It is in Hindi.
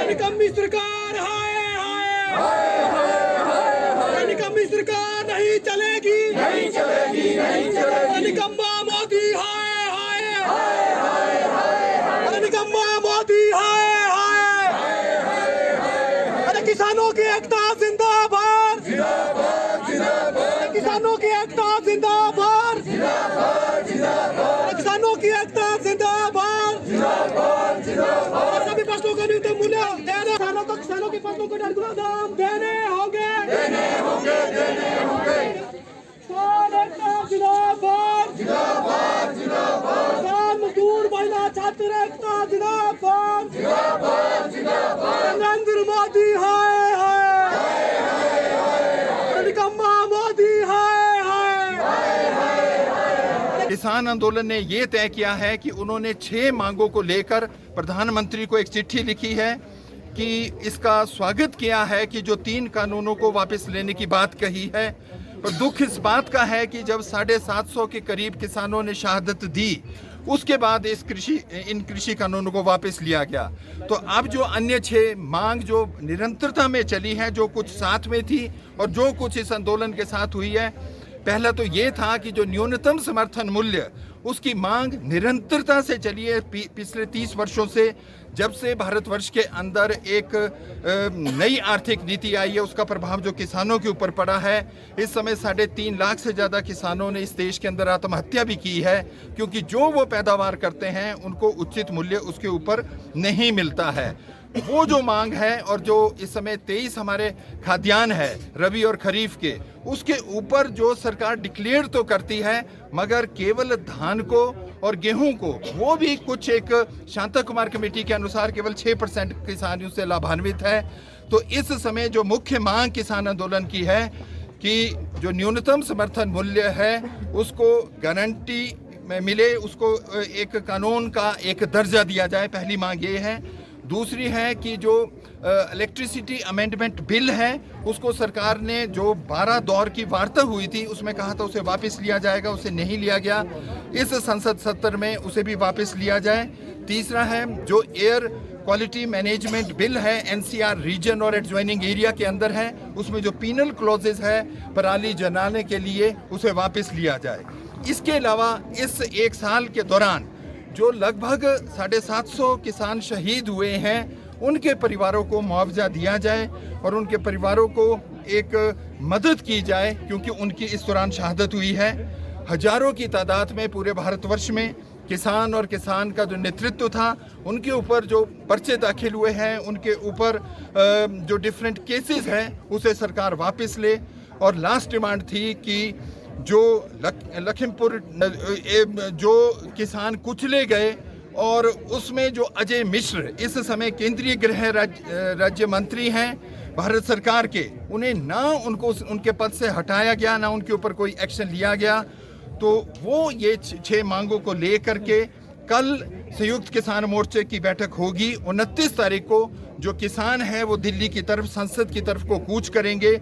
निकम्मी सरकार हाय हाय, निकम्मी सरकार नहीं चलेगी, नहीं चलेगी, नहीं चलेगी। निकम्मा मोदी हाय हाय, निकम्मा मोदी हाय हाय। अरे किसानों की एकता जिंदाबाद, जिंदाबाद, जिंदाबाद। किसानों की एकता जिंदाबाद, जिंदाबाद, जिंदाबाद। किसानों की एकता जिंदाबाद, जिंदाबाद, जिंदाबाद। सभी फसलों का न्यूनतम मूल्य देने, किसानों की फसलों को ढाई गुना दाम देने होंगे, देने होंगे, देने होंगे। जिंदाबाद, जिंदाबाद, जिंदाबाद। किसान मजदूर महिला छात्र एकता जिंदाबाद, जिंदाबाद, जिंदाबाद। नरेंद्र मोदी हाय हाय, निकम्मा मोदी हाय हाय। किसान आंदोलन ने ये तय किया है कि उन्होंने 6 मांगों को लेकर प्रधानमंत्री को एक चिट्ठी लिखी है कि इसका स्वागत किया है कि जो 3 कानूनों को वापस लेने की बात कही है। और दुख इस बात का है कि जब 750 के करीब किसानों ने शहादत दी, उसके बाद इन कृषि कानूनों को वापस लिया गया। तो अब जो अन्य 6 मांग जो निरंतरता में चली है, जो कुछ साथ में थी और जो कुछ इस आंदोलन के साथ हुई है, पहला तो ये था कि जो न्यूनतम समर्थन मूल्य, उसकी मांग निरंतरता से चली है पिछले 30 वर्षों से। जब से भारतवर्ष के अंदर एक नई आर्थिक नीति आई है, उसका प्रभाव जो किसानों के ऊपर पड़ा है। इस समय 3.5 लाख से ज़्यादा किसानों ने इस देश के अंदर आत्महत्या भी की है, क्योंकि जो वो पैदावार करते हैं उनको उचित मूल्य उसके ऊपर नहीं मिलता है। वो जो मांग है और जो इस समय 23 हमारे खाद्यान्न है रबी और खरीफ के, उसके ऊपर जो सरकार डिक्लेयर तो करती है, मगर केवल धान को और गेहूं को, वो भी कुछ एक शांता कुमार कमेटी के अनुसार केवल 6% किसान उससे लाभान्वित है। तो इस समय जो मुख्य मांग किसान आंदोलन की है कि जो न्यूनतम समर्थन मूल्य है उसको गारंटी में मिले, उसको एक कानून का एक दर्जा दिया जाए, पहली मांग ये है। दूसरी है कि जो इलेक्ट्रिसिटी अमेंडमेंट बिल है, उसको सरकार ने जो 12 दौर की वार्ता हुई थी उसमें कहा था उसे वापस लिया जाएगा, उसे नहीं लिया गया। इस संसद सत्र में उसे भी वापस लिया जाए। तीसरा है जो एयर क्वालिटी मैनेजमेंट बिल है, NCR रीजन और एडजॉइनिंग एरिया के अंदर है, उसमें जो पीनल क्लॉजेज है पराली जलाने के लिए, उसे वापस लिया जाए। इसके अलावा इस 1 साल के दौरान जो लगभग 750 किसान शहीद हुए हैं, उनके परिवारों को मुआवजा दिया जाए और उनके परिवारों को एक मदद की जाए, क्योंकि उनकी इस दौरान शहादत हुई है। हजारों की तादाद में पूरे भारतवर्ष में किसान और किसान का जो नेतृत्व था, उनके ऊपर जो पर्चे दाखिल हुए हैं, उनके ऊपर जो डिफरेंट केसेस हैं, उसे सरकार वापस ले। और लास्ट डिमांड थी कि जो लखीमपुर जो किसान कुचले गए, और उसमें जो अजय मिश्र इस समय केंद्रीय गृह राज्य मंत्री हैं भारत सरकार के, उन्हें ना उनको उनके पद से हटाया गया, ना उनके ऊपर कोई एक्शन लिया गया। तो वो ये 6 मांगों को लेकर के कल संयुक्त किसान मोर्चे की बैठक होगी 29 तारीख को। जो किसान हैं वो दिल्ली की तरफ, संसद की तरफ को कूच करेंगे।